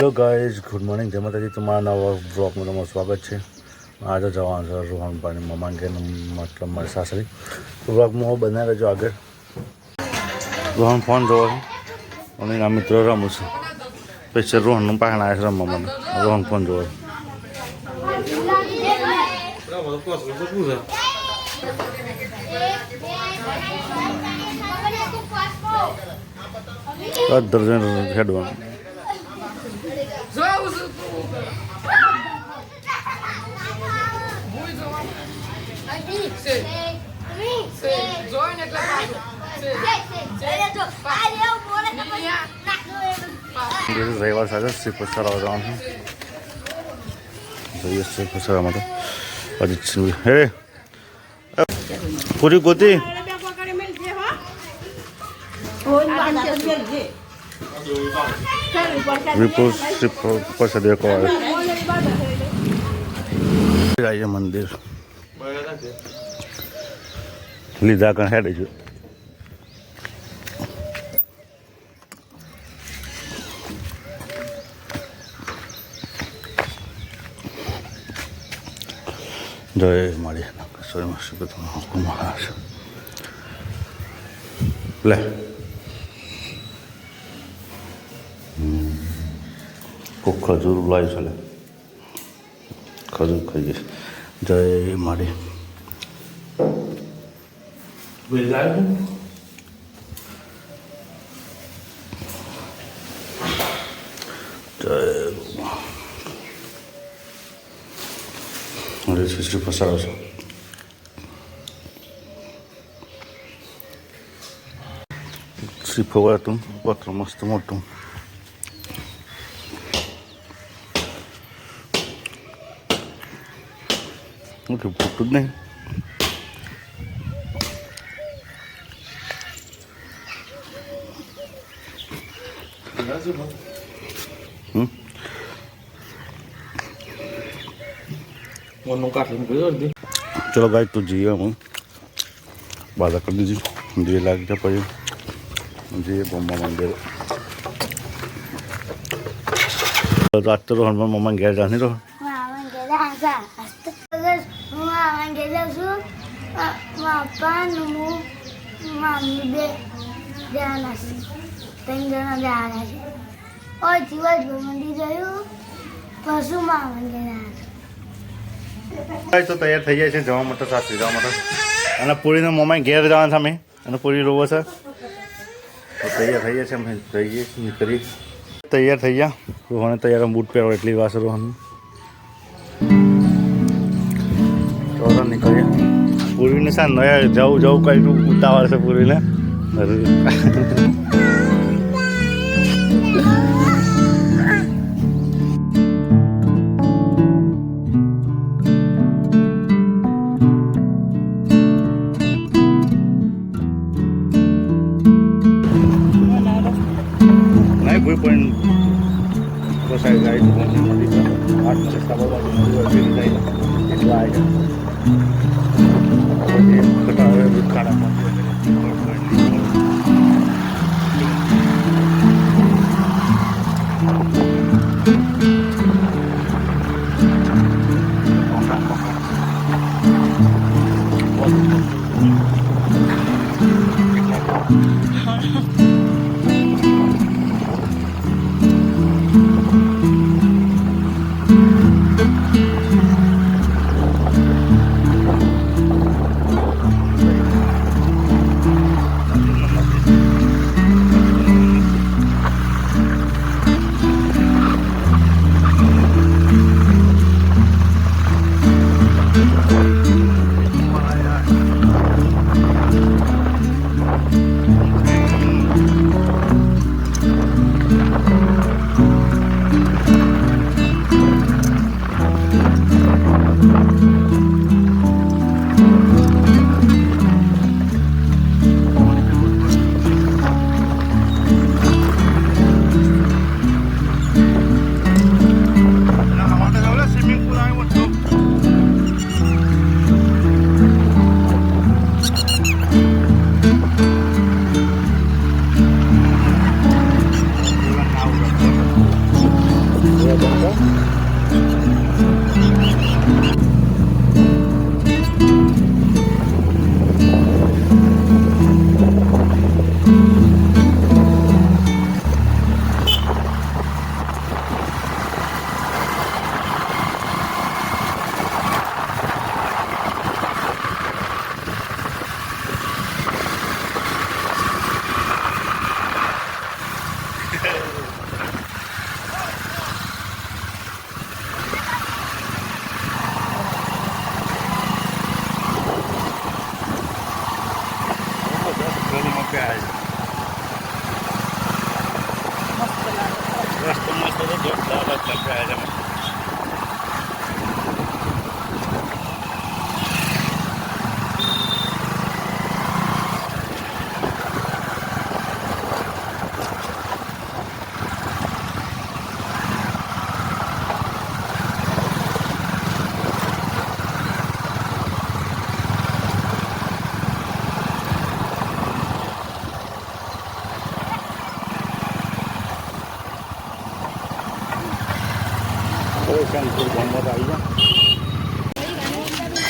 Hello guys, good morning. જય માતાજી. તમારા નવા બ્લોગમાં તમારું સ્વાગત છે. આજે જવાનું છે રોહનભાઈની મમ્મા કે મતલબ મારી સાસરી. બ્લોગમાં હું બનાવી રહેજો આગળ. રોહન ફોન જોવો છે અને એના મિત્રો રમું છું. પછી રોહનનું પાછળ આવે છે રમવા મને. રોહન ફોન જોવો છે. દર્જન હેડવાનું રવિવાર સાથે શ્રીપુર સરાવા જવાનું છે. જઈએ શ્રીપુર સરાવા માટે. પછી હે પૂરી ગોતી પાસે દેખો આવે મંદિર લીધા કણ હેડે છે. જય મારી સોયમાં શું હુકુમ લે કોઈ ખજૂર લાવી છે. ખજૂર ખાઈએ. જય મારી જય શ્રી પસારો છો. શ્રી ફવાતું પત્ર મસ્ત મોટું. ઓકે ફૂટતું જ નહીં. ચલો ગાય તું જઈએ. હું બાધા કરી દીધી. જે લાગી જાય પછી જઈએ મમ્મા મંદિર. આજ તો રોહનમાં મમ્મા ઘેર જાની રહો. તો તૈયાર થઈ જાય છે જવા માટે, સાસરી જવા માટે. અને પૂરીને મમ્મા ઘેર જવાના છે અમે. અને પૂરી રોવો છે તો તૈયાર થઈ જાય છે. અમે જઈએ નીકળી. તૈયાર થઈ ગયા. રોહને તૈયાર બૂટ પહેરો એટલી વાર છે રોહન. તો નીકળીએ. પૂરીને સા નયા જવું કઈ ઉતાવળ છે પૂરીને. કોઈ પણ બસાઈ જાય આઠ રસ્તા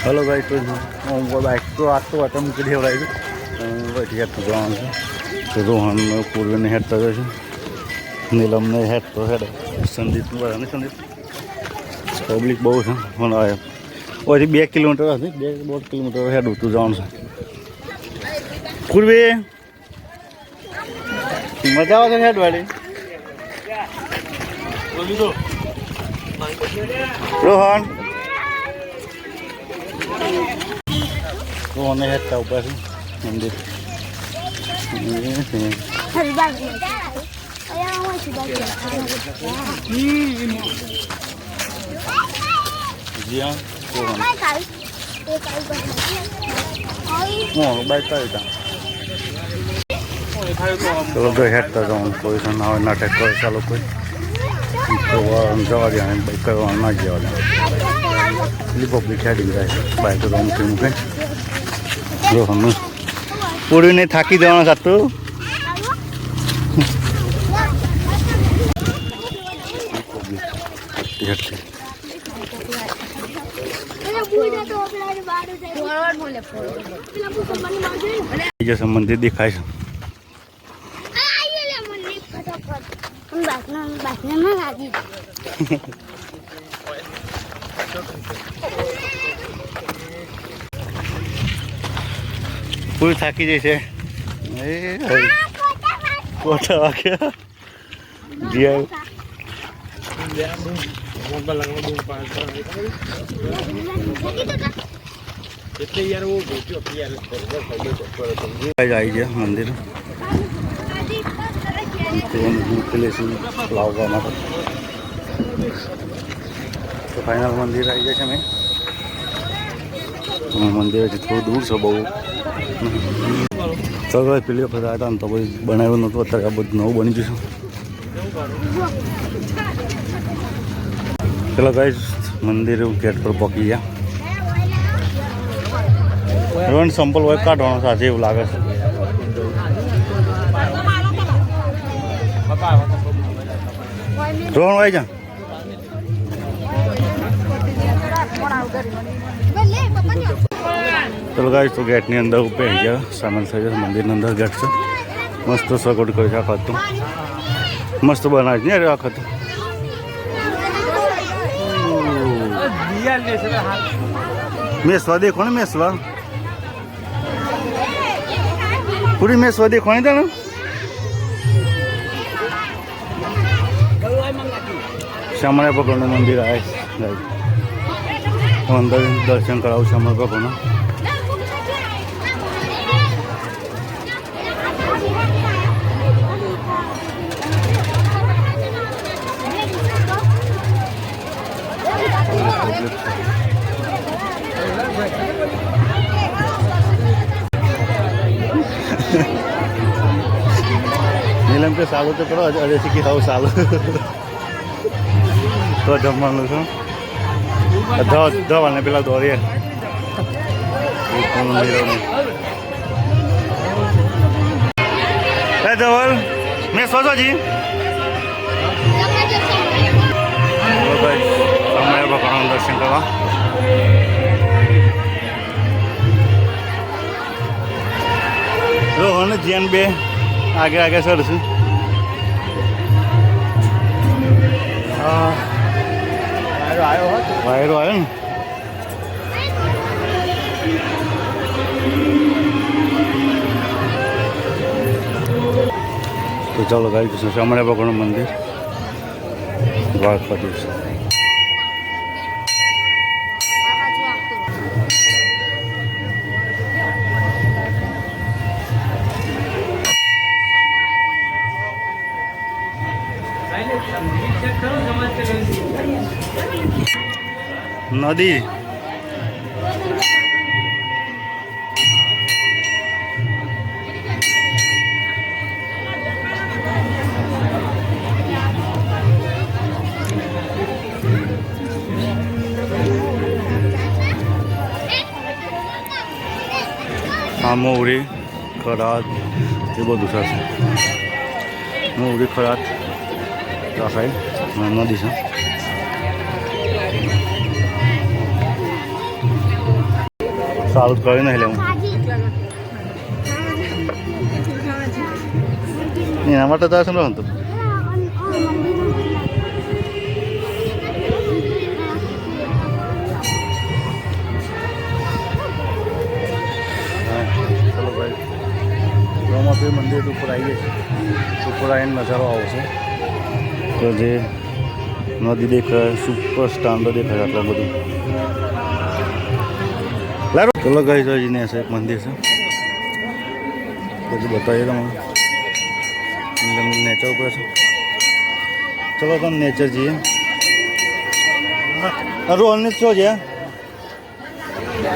हेलो भाई तो बाइक तो आज तो आता मूकी देवड़ाई પછી હેઠું જવાનું છે તો રોહન પૂર્વીને હેઠતો જશે નીલમને હેઠતો હેડે સંદીપનું બરાબર ને સંદીપ પબ્લિક બહુ છે પણ ઓછી 2 કિલોમીટર હશે 2.5 કિલોમીટર હેડું તું જવાનું છે પૂર્વી મજા આવે છે હેડવાળી રોહન રોહનને હેઠતા ઉપર છે મંદિર જી હા બાઈક ચલો તો હેઠતા જવાનું કોઈ ના હોય નાટક કરે ચાલો કોઈ જવા દે બાઈક કરવાનું ના જવા દે એટલી પબ્લિક હેડી જાય બાઈક તો મૂકી મૂકે રોહનનું પૂરીને થાકી જવાનું સાતું જશે મંદિર દેખાય છે પૂરી થાકી જશે કોટા વાગ્યા જીયા આવી ગયા મંદિર લાવવા માટે તો ફાઇનલ મંદિર આવી જાય છે મેં મંદિર હજી થોડું દૂર છે બહુ તો પેલી વખત આવ્યા હતા ને તો પછી બનાવ્યું નહોતું અત્યારે આ બધું નવું બની જશે ચલો ગાઈસ મંદિર ગેટ પર પહોંચી ગયા રોહન સંપલ હોય કાઢવાનો સાથે એવું લાગે છે રોહન હોય જા ચલો ગાઈસ તો ગેટની અંદર ઉપર ગયા સામેલ થઈ જશે મંદિરની અંદર ગેટ છે મસ્ત સગવડ કરી છે આ વખત તો મસ્ત બનાવી છે ને આ વખત મેસવા દેખો ને મેસવા પૂરી મેસવા દેખો ને તને શ્યામળા ભગવાનનું મંદિર આવે અંદર દર્શન કરાવું શ્યામળા ભગવાનના નીલમ કે સારું તો કરો અજય શીખી થાવ સારું તો જમવાનું છું ધવાને પેલા દોરીએ ધવલ મેં સોચો જી અને બે આગળ આગળ સરશું. વાયરો આવ્યો ને. તો ચાલો ગાઈ કૃષ્ણ શામળિયા ભગવાનનું મંદિર દ્વાર પત્યું છે. નદી આ મોવડી ખરાત એ બધું થશે. મોવડી ખરાત આ સાઈડ નદી છે. સારું કરી નહીં લેવું એના માટે તો શું રહું તો ચલો ભાઈ રોમાપીર મંદિર ઉપર આવીએ છીએ. ઉપર આવીને નજારો આવશે તો જે નદી દેખાય સુપર સ્ટાન્ડર્ડ દેખાય આટલા બધું. ચલો ગઈ જોઈને હશે એક મંદિર છે બધું બતાવીએ તમને નેચર ઉપર છે. ચલો તમે નેચર જઈએ. રોહનને શું છે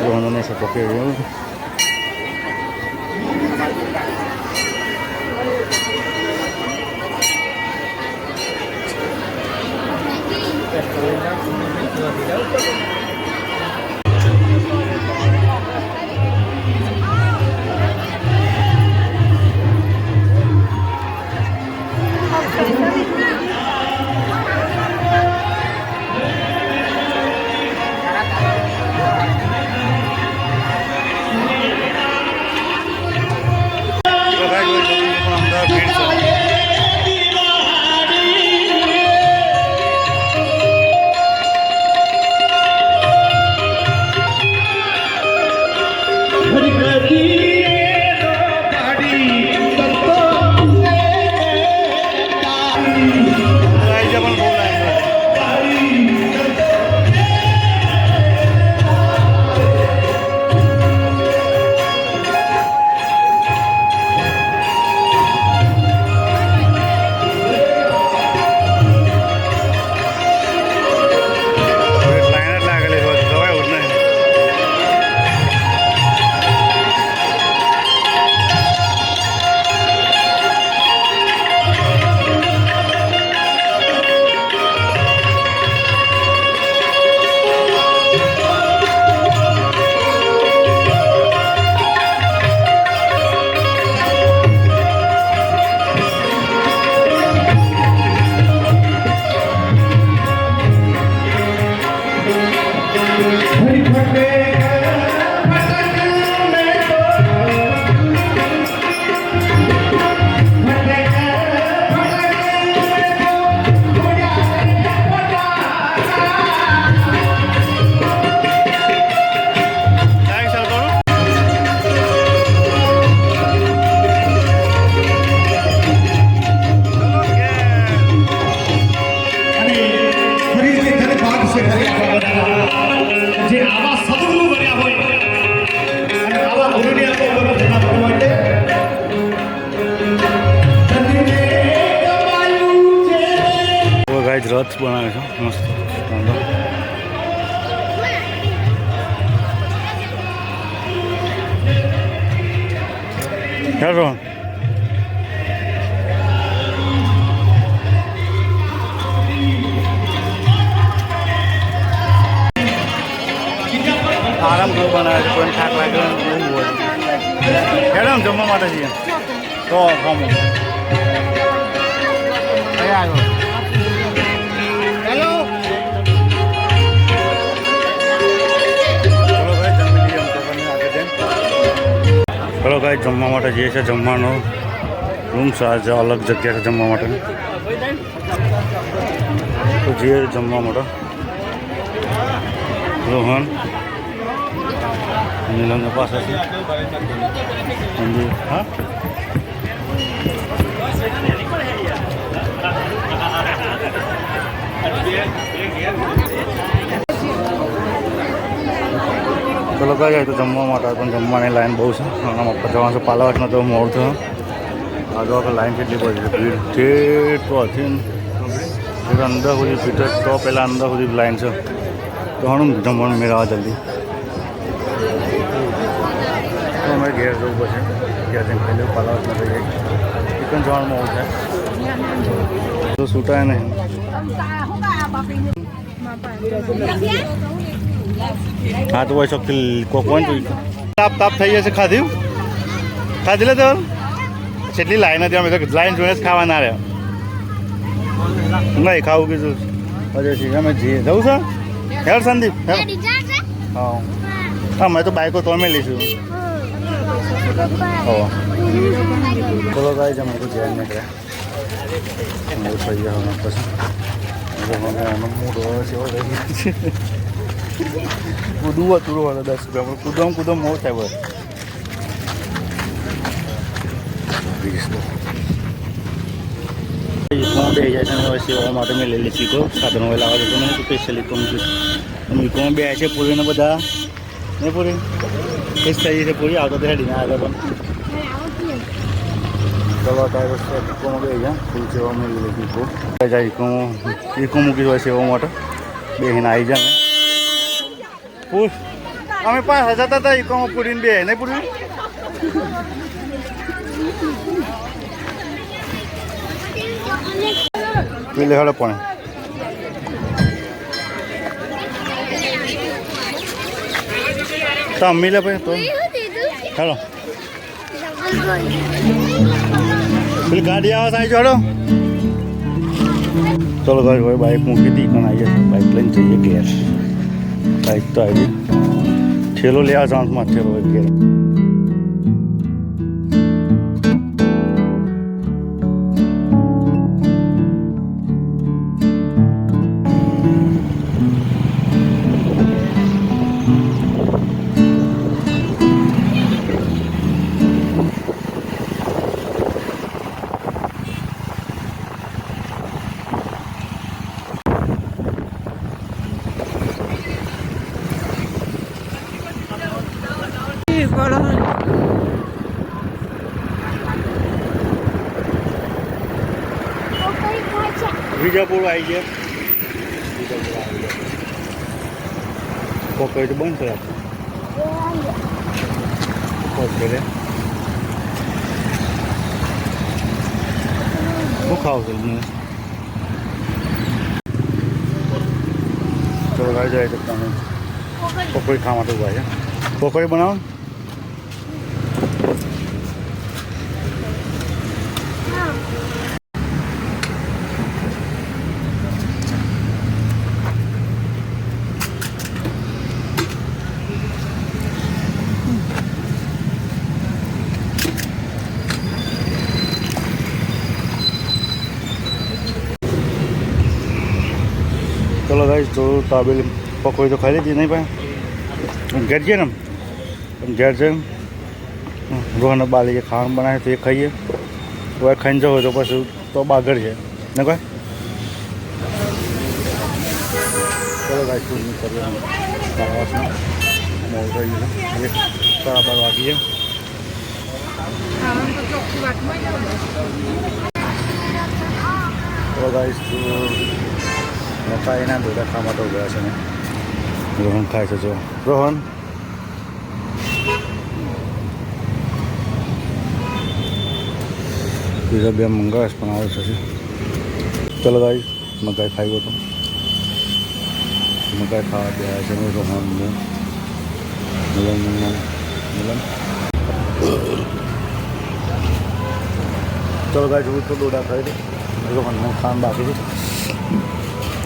રોહનને પકડી એવું રથ બનાવે છે મસ્ત. હેલો આરામ ઘર બનાવે છે. કોઈ થાક લાગે એવું હોય હેડમ જમવા માટે છીએ તો ફોર્મ આવ્યો. ચલો કાંઈ જમવા માટે જઈએ છે. જમવાનો રૂમ છે, આજે અલગ જગ્યા છે જમવા માટે. તો જઈએ જમવા માટે. રોહન નીલમની પાસેથી હા ચલો કઈ જાય તો જમવા માટે પણ જમવાની લાઈન બહુ છે. આમાં જવાનું છે પાલાવાસમાં તો મોડું થયું. આગળ આગળ લાઈન કેટલી પડી છે, ભીડ ઠેઠ તો હતી અંદર સુધી ભીડ તો પહેલાં અંદર સુધી લાઈન છે. તો ઘણું જમવાનું મેળવવા જલ્દી તો અમે ઘેર જવું પડશે. ઘેર જઈને ખાઈ લેવું. પાલાવાસમાં જઈ જાય ચિકન જવાનું મોડું થાય તો છૂટાય નહીં. હા તો હોય શકતી કોણ તાપ તાપ થઈ જશે. ખાધી ખાધી લે તો કેટલી લાઈન હતી. અમે તો લાઈન જોઈને જ ખાવા ના રહ્યા. નહીં ખાવું કીધું પછી અમે જઈએ જવું છે. હેર સંદીપ હા અમે તો બાઈકો તો અમે લઈશું. ચલો ગાઈ અમે તો ધ્યાન નીકળ્યા થઈ ગયા પછી કૂદવું હતું રોવાનું 10 રૂપિયા કૂદમ મોં થાય બસ. ઈકોમાં બે જાય છે સેવા માટે મેં લઈ લીધી ઈકો સાધનો લાવવા જતો નહીં સ્પેશિયલ ઈકોમાં બે છે પૂરીને બધા નહીં પૂરી એ જ થઈ છે પૂરી આવતો તો હેડીને આગળ પણ દવા ટાયર ઈકોમાં બે જાય ફૂલ સેવા મેં લઈ લીધી ઈકો જાય ઈકો મૂકી હોય સેવા માટે બેહીને આવી જાય પૂર અમે 5,000 હતા ઈકોમાં પૂરીને બે નહીં પૂરી પેલે હળે પણ તો મિલે ભાઈ તો હેલો પેલી ગાડી આવે સાઈ જોડો. ચલો ભાઈ બાઇક મૂકી હતી પણ આવી જાય બાઇક લઈને જઈએ ઘેર. બાઇક તો આવી ઠેલો લેવા ચાન્સમાં ઠેલો હોય ઘેર. વિજાપુર આવી ગયા. પકડી તો બંધ છે પકડે શું ખાવ છો તમે? ચલો ગાડી જાય તો તમે પકોડી ખાવા માટે ઉભા છે. પકોડી બનાવો. ચલો ગાઈસ તો તાબેલી પકોડી તો ખાઈ લીધી નહીં ભાઈ ઘેર જઈએ ને ઘેર જઈને રોહને બાલી ખાવાનું બનાવે તો એ ખાઈએ. હવે ખાઈને જવું હોય તો પછી તો બાગર છે ને કોઈ. ચલો ગાઈસ તો કરીએ મોડું થઈ ગયું 12:30 વાગી છે. ચલો ગાઈસ તો મકાઈના દોરા ખાવા માટે ઉભા છે ને રોહન ખાય છે. જો રોહન બીજા બે મંગાવેશ પણ આવે છે. ચલો ગાઈસ મકાઈ ખાઈ ગયો તો મકાઈ ખાવા ગયા છે રોહન મિલન. ચલો ગાઈસ હું તો દોડા ખાઈ દઉં. રોહનને ખાવાનું બાકી છે.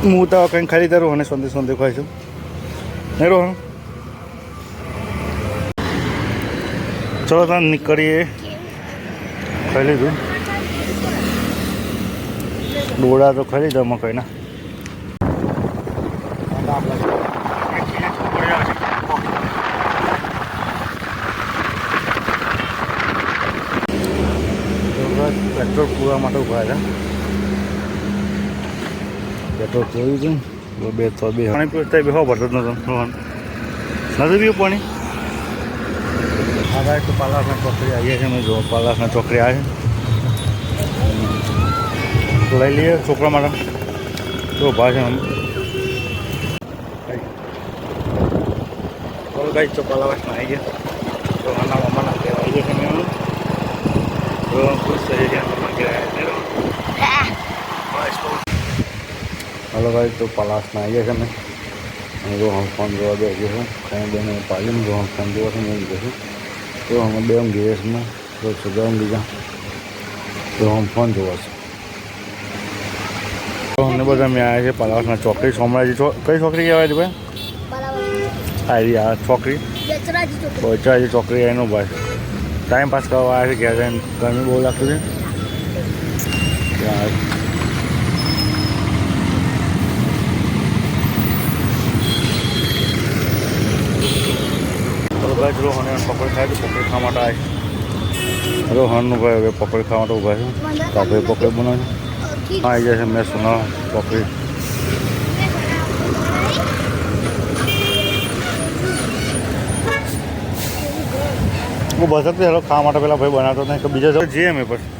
હું તો કંઈ ખરીદા રોહને સંદેશ ખાઈ છું નહીં રોહન. ચલો ત્યાં નીકળીએ. ખાઈ લીધું ડોળા તો ખાઈ લીધા મકાઈના. પેટ્રોલ પૂરા માટે ઉભા હતા. પેટ્રોલ જોયું હતું બે પાણી પીતા બે ભરતો જ નતો રોહન નથી પીવું પાણી. આ તો પાલાસના ચોકડી આવીએ છીએ અમે. જો પાલાસના ચોકડી આવે તો લઈ લઈએ છોકરા માટે. તો ઉભા છે અમે ગાઈ તો પાલાસમાં આવી ગયા. તો નાના મમ્માના કહેવા આવી ગયા છે મેં તો ખુશ થઈ ગયા. મમ્મા કહેવાય હલો ભાઈ તો પલાસમાં આવી ગયા છે અમે. રોહન ફોન જોવા બે ગયો છું. ખાઈ બેને પાલીને રોહન ફોન જોવા છે મેં ગયો છું. તો અમે બે ગેસમાં તો સુધાર બીજા રોહન ફોન જોવા છે. તો અમને બધા મેં આવ્યા છે પલાસના ચોકડી. સોમરાજી કઈ છોકરી કહેવાય છે ભાઈ? આ છોકરી બચરાજી ચોકડી એનું ભાઈ ટાઈમ પાસ કરવા આવ્યા છે. ઘેર જઈને ગરમી બહુ લાગતું છે. ભાઈ રોહન પકોડી ખાય તો પકોડી ખાવા માટે આવે. રોહનનું ભાઈ હવે પકોડી ખાવા માટે ઊભા છે. તો આપણે પકોડી બનાવે આવી જાય છે. મેં સુના પકોડી હું બસ જ હેલો ખાવા માટે પેલા ભાઈ બનાવતો નહીં કે બીજા જઈએ અમે પછી.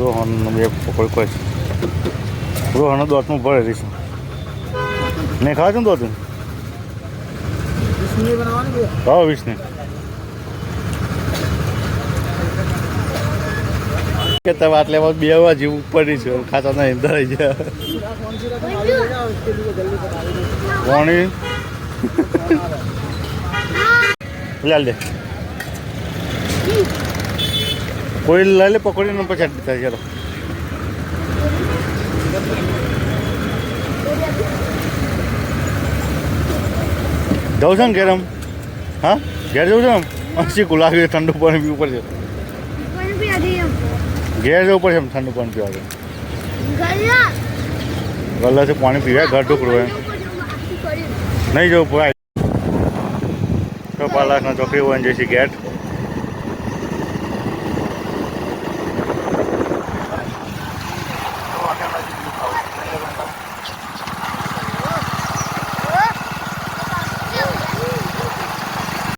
રોહન બે પકોડી કોઈ છે. રોહન દોતનું ભરે રહીશું નહીં ખાવા છું દોતું ખાવા 20 ની કે તમે આટલે બે જેવું પડી છે. ખાતા નહીં ધરાઈ જાય પાણી લે લે કોઈ લઈ લે પકોડીને પછી થાય. ચાલો જવું છે ને ઘેર આમ? હા ઘેર જવું છે આમ? શીખું લાગે ઠંડુ પાણી પીવું પડશે. ઘેર જવું પડશે એમ ઠંડુ પાણી પીવા. ગલ્લાથી પાણી પીવાય ઘર ઢોકળું એમ નહીં જવું પડે. તો પાલાસના ચોકડી હોય જઈશી ગેટ